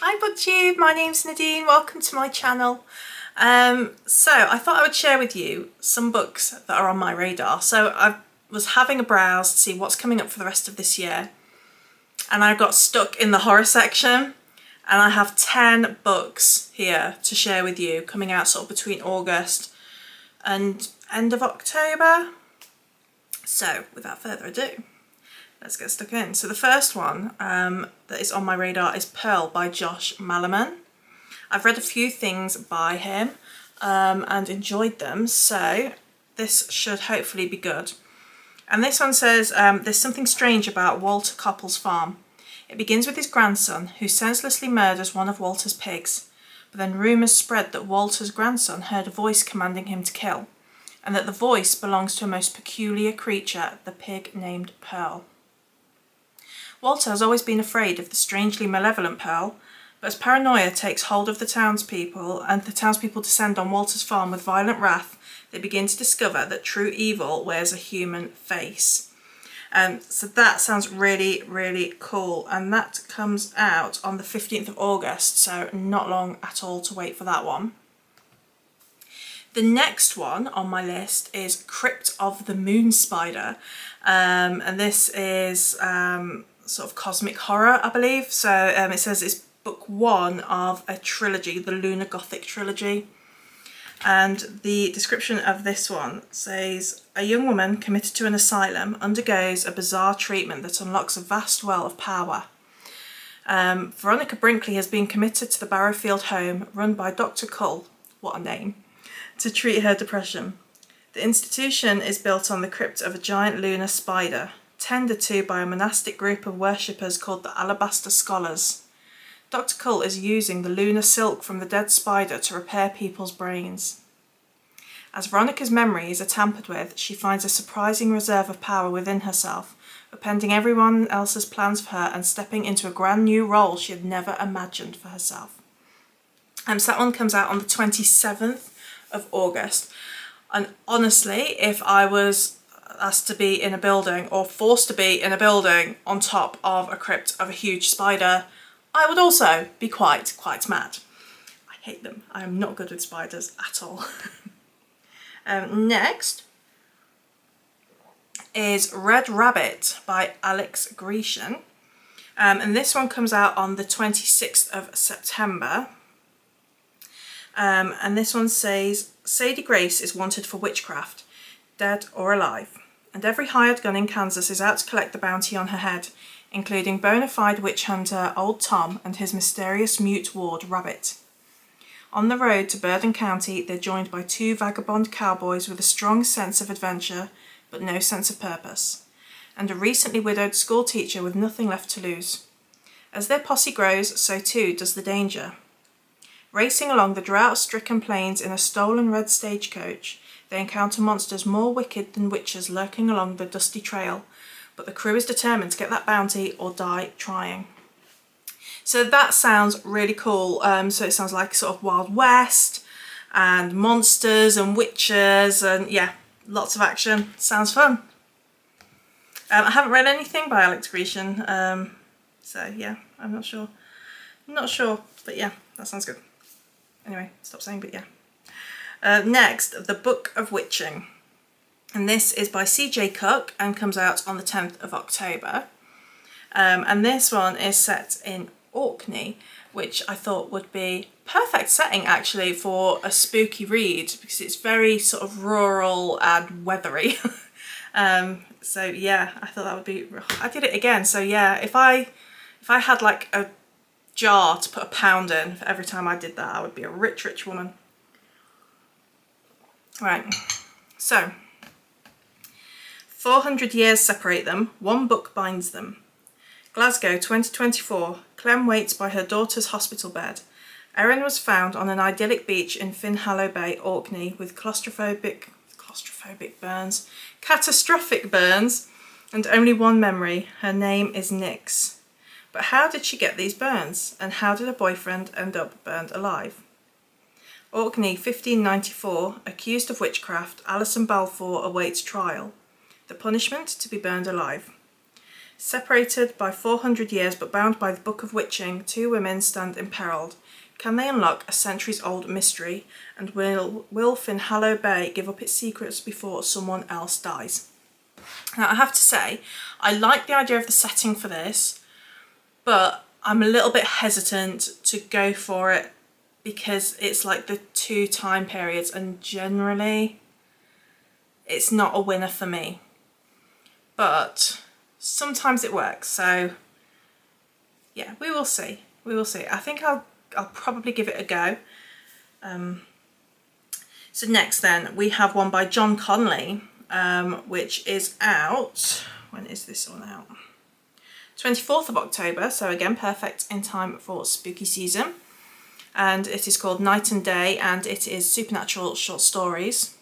Hi BookTube, my name's Nadine, welcome to my channel. So I thought I would share with you some books that are on my radar. So I was having a browse to see what's coming up for the rest of this year, and I got stuck in the horror section, and I have 10 books here to share with you coming out sort of between August and end of October. So without further ado, let's get stuck in. So the first one that is on my radar is Pearl by Josh Malerman. I've read a few things by him and enjoyed them, so this should hopefully be good. And this one says, there's something strange about Walter Koppel's farm. It begins with his grandson, who senselessly murders one of Walter's pigs, but then rumours spread that Walter's grandson heard a voice commanding him to kill, and that the voice belongs to a most peculiar creature, the pig named Pearl. Walter has always been afraid of the strangely malevolent Pearl, but as paranoia takes hold of the townspeople and the townspeople descend on Walter's farm with violent wrath, they begin to discover that true evil wears a human face. So that sounds really, really cool, and that comes out on the 15th of August, so not long at all to wait for that one. The next one on my list is Crypt of the Moon Spider, and this is sort of cosmic horror, I believe. So it says it's book one of a trilogy, the Lunar Gothic trilogy. And the description of this one says, a young woman committed to an asylum undergoes a bizarre treatment that unlocks a vast well of power. Veronica Brinkley has been committed to the Barrowfield home run by Dr. Cull, what a name, to treat her depression. The institution is built on the crypt of a giant lunar spider, tended to by a monastic group of worshippers called the Alabaster Scholars. Dr. Cull is using the lunar silk from the dead spider to repair people's brains. As Veronica's memories are tampered with, she finds a surprising reserve of power within herself, upending everyone else's plans for her and stepping into a brand new role she had never imagined for herself. So that one comes out on the 27th of August. And honestly, if I was asked to be in a building or forced to be in a building on top of a crypt of a huge spider, I would also be quite mad. I hate them. I am not good with spiders at all. Next is Red Rabbit by Alex Grecian, and this one comes out on the 26th of September. And this one says, Sadie Grace is wanted for witchcraft, dead or alive, and every hired gun in Kansas is out to collect the bounty on her head, including bona fide witch hunter Old Tom and his mysterious mute ward Rabbit. On the road to Bergen County, they're joined by two vagabond cowboys with a strong sense of adventure but no sense of purpose, and a recently widowed school teacher with nothing left to lose. As their posse grows, so too does the danger. Racing along the drought-stricken plains in a stolen red stagecoach, they encounter monsters more wicked than witches lurking along the dusty trail, but the crew is determined to get that bounty or die trying. So that sounds really cool. So it sounds like sort of Wild West and monsters and witches and yeah, lots of action. Sounds fun. I haven't read anything by Alex Grecian, so yeah, I'm not sure. Not sure, but yeah, that sounds good. Anyway, stop saying but yeah. Next, The Book of Witching, and this is by CJ Cooke and comes out on the 10th of October. And this one is set in Orkney, which I thought would be perfect setting actually for a spooky read because it's very sort of rural and weathery. So yeah, I thought that would be, I did it again. So yeah, if I had like a jar to put £1 in for every time I did that, I would be a rich woman. Right, so 400 years separate them, one book binds them. Glasgow 2024, Clem waits by her daughter's hospital bed. Erin was found on an idyllic beach in Finhallow Bay, Orkney, with catastrophic burns, and only one memory. Her name is Nix. But how did she get these burns, and how did her boyfriend end up burned alive? Orkney 1594, accused of witchcraft, Alison Balfour awaits trial. The punishment, to be burned alive. Separated by 400 years but bound by the Book of Witching, two women stand imperiled. Can they unlock a centuries-old mystery, and will Finhallow Bay give up its secrets before someone else dies? Now, I have to say, I like the idea of the setting for this, but I'm a little bit hesitant to go for it because it's like the two time periods, and generally it's not a winner for me. But sometimes it works, so yeah, we will see. We will see. I think I'll probably give it a go. So next then, we have one by John Connolly, which is out, when is this one out? 24th of October, so again perfect in time for spooky season. And it is called Night and Day, and it is supernatural short stories.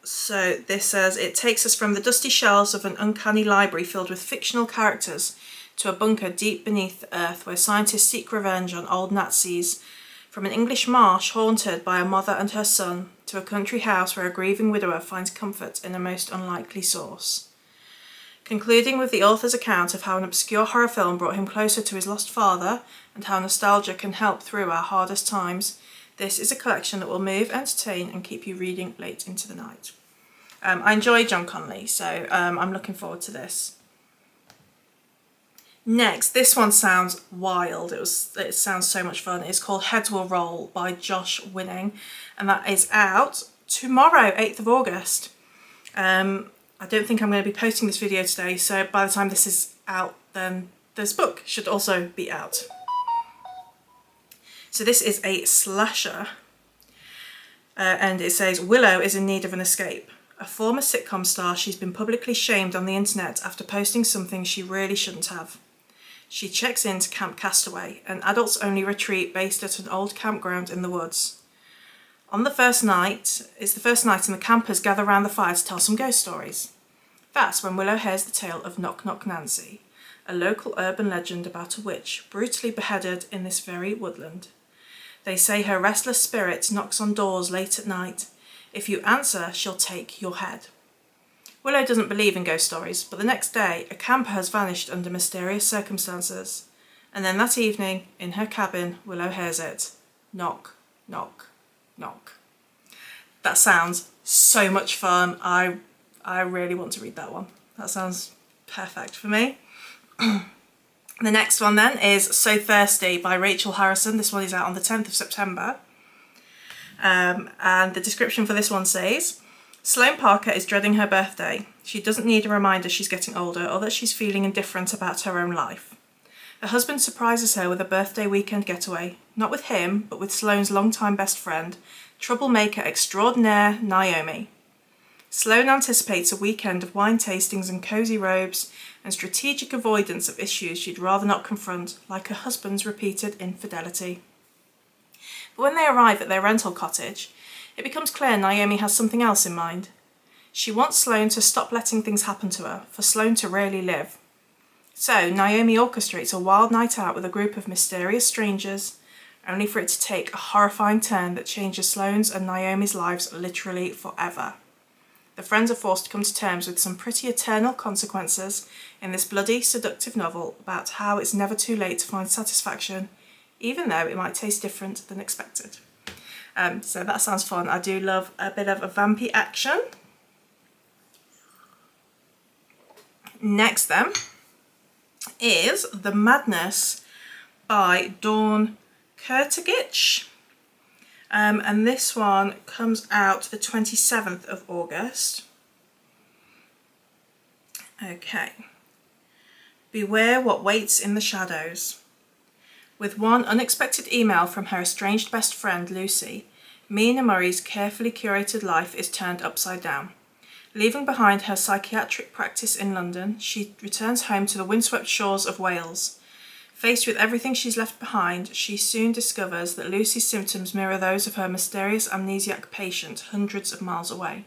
So this says, it takes us from the dusty shelves of an uncanny library filled with fictional characters to a bunker deep beneath the earth where scientists seek revenge on old Nazis, from an English marsh haunted by a mother and her son to a country house where a grieving widower finds comfort in a most unlikely source. Concluding with the author's account of how an obscure horror film brought him closer to his lost father and how nostalgia can help through our hardest times, this is a collection that will move, entertain and keep you reading late into the night. I enjoy John Connolly, so I'm looking forward to this. Next, this one sounds wild. It sounds so much fun. It's called Heads Will Roll by Josh Winning, and that is out tomorrow, 8th of August. I don't think I'm going to be posting this video today, so by the time this is out, then this book should also be out. So this is a slasher, and it says, Willow is in need of an escape. A former sitcom star, she's been publicly shamed on the internet after posting something she really shouldn't have. She checks into Camp Castaway, an adults-only retreat based at an old campground in the woods. It's the first night and the campers gather around the fire to tell some ghost stories. That's when Willow hears the tale of Knock Knock Nancy, a local urban legend about a witch brutally beheaded in this very woodland. They say her restless spirit knocks on doors late at night. If you answer, she'll take your head. Willow doesn't believe in ghost stories, but the next day, a camper has vanished under mysterious circumstances. And then that evening, in her cabin, Willow hears it. Knock, knock, knock. That sounds so much fun. I really want to read that one. That sounds perfect for me. The next one then is So Thirsty by Rachel Harrison. This one is out on the 10th of September. And the description for this one says, Sloane Parker is dreading her birthday. She doesn't need a reminder she's getting older or that she's feeling indifferent about her own life. Her husband surprises her with a birthday weekend getaway, not with him, but with Sloane's longtime best friend, troublemaker extraordinaire Naomi. Sloane anticipates a weekend of wine tastings and cosy robes and strategic avoidance of issues she'd rather not confront, like her husband's repeated infidelity. But when they arrive at their rental cottage, it becomes clear Naomi has something else in mind. She wants Sloane to stop letting things happen to her, for Sloane to really live. So Naomi orchestrates a wild night out with a group of mysterious strangers, only for it to take a horrifying turn that changes Sloane's and Naomi's lives literally forever. The friends are forced to come to terms with some pretty eternal consequences in this bloody, seductive novel about how it's never too late to find satisfaction, even though it might taste different than expected. So that sounds fun. I do love a bit of a vampy action. Next then is The Madness by Dawn Kurtagich. And this one comes out the 27th of August. Okay. Beware what waits in the shadows. With one unexpected email from her estranged best friend, Lucy, Mina Murray's carefully curated life is turned upside down. Leaving behind her psychiatric practice in London, she returns home to the windswept shores of Wales. Faced with everything she's left behind, she soon discovers that Lucy's symptoms mirror those of her mysterious amnesiac patient hundreds of miles away.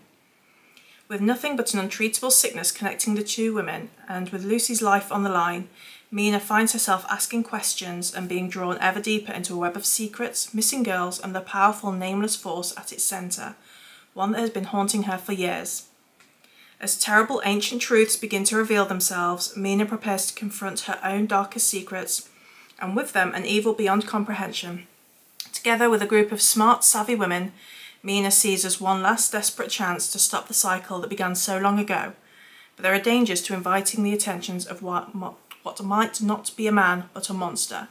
With nothing but an untreatable sickness connecting the two women, and with Lucy's life on the line, Mina finds herself asking questions and being drawn ever deeper into a web of secrets, missing girls, and the powerful nameless force at its centre, one that has been haunting her for years. As terrible ancient truths begin to reveal themselves, Mina prepares to confront her own darkest secrets, and with them an evil beyond comprehension. Together with a group of smart, savvy women, Mina seizes one last desperate chance to stop the cycle that began so long ago. But there are dangers to inviting the attentions of what might not be a man, but a monster.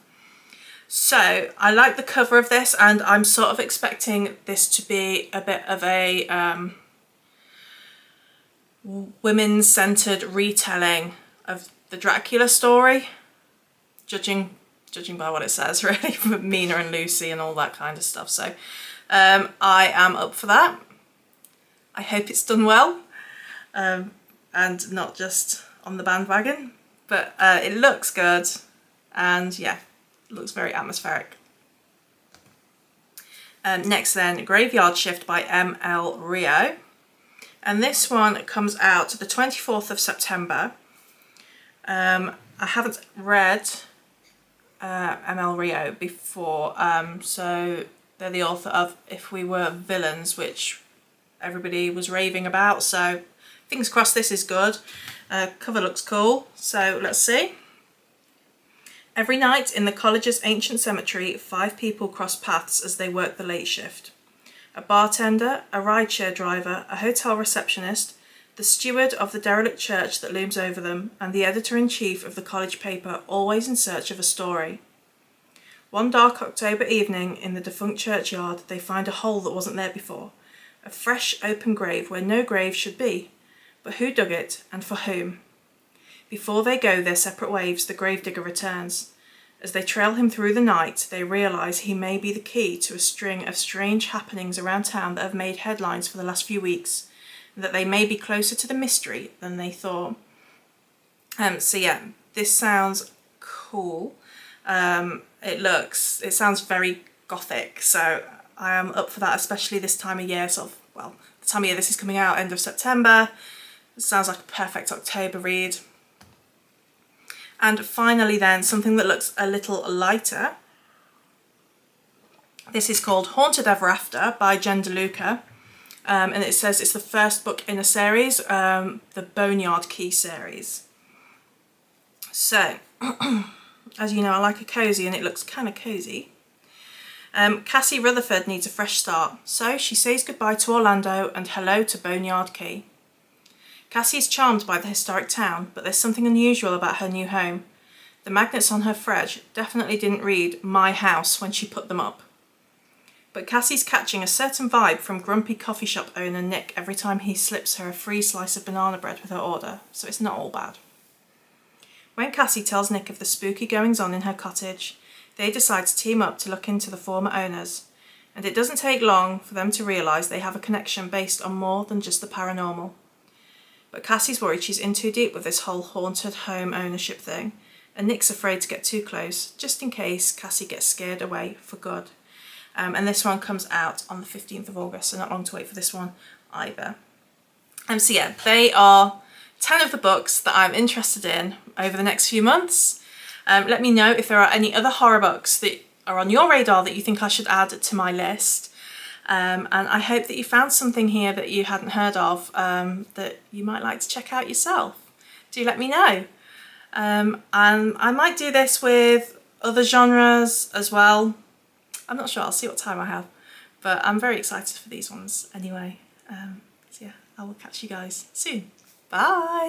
So, I like the cover of this, and I'm sort of expecting this to be a bit of a women-centred retelling of the Dracula story, judging by what it says, really, for Mina and Lucy and all that kind of stuff. So I am up for that. I hope it's done well, and not just on the bandwagon, but it looks good, and yeah, it looks very atmospheric. Next then, Graveyard Shift by M.L. Rio. And this one comes out the 24th of September. I haven't read M.L. Rio before, so they're the author of If We Were Villains, which everybody was raving about, so fingers crossed this is good. Cover looks cool, so let's see. Every night in the college's ancient cemetery, 5 people cross paths as they work the late shift. A bartender, a rideshare driver, a hotel receptionist, the steward of the derelict church that looms over them, and the editor-in-chief of the college paper, always in search of a story. One dark October evening in the defunct churchyard, they find a hole that wasn't there before, a fresh open grave where no grave should be. But who dug it, and for whom? Before they go their separate ways, the gravedigger returns. As they trail him through the night, they realise he may be the key to a string of strange happenings around town that have made headlines for the last few weeks, and that they may be closer to the mystery than they thought. So yeah, this sounds cool. It sounds very gothic, so I am up for that, especially this time of year, sort of, well, the time of year this is coming out, end of September. It sounds like a perfect October read. And finally then, something that looks a little lighter. This is called Haunted Ever After by DeLuca, and it says it's the first book in a series, the Boneyard Key series. So, as you know, I like a cosy, and it looks kind of cosy. Cassie Rutherford needs a fresh start, so she says goodbye to Orlando and hello to Boneyard Key. Cassie is charmed by the historic town, but there's something unusual about her new home. The magnets on her fridge definitely didn't read "My House" when she put them up. But Cassie's catching a certain vibe from grumpy coffee shop owner Nick every time he slips her a free slice of banana bread with her order, so it's not all bad. When Cassie tells Nick of the spooky goings-on in her cottage, they decide to team up to look into the former owners, and it doesn't take long for them to realise they have a connection based on more than just the paranormal. But Cassie's worried she's in too deep with this whole haunted home ownership thing, and Nick's afraid to get too close, just in case Cassie gets scared away for good. And this one comes out on the 15th of August, so not long to wait for this one either. So yeah, they are 10 of the books that I'm interested in over the next few months. Let me know if there are any other horror books that are on your radar that you think I should add to my list. And I hope that you found something here that you hadn't heard of that you might like to check out yourself. Do let me know. And I might do this with other genres as well. I'm not sure, I'll see what time I have. But I'm very excited for these ones anyway. So yeah, I will catch you guys soon. Bye!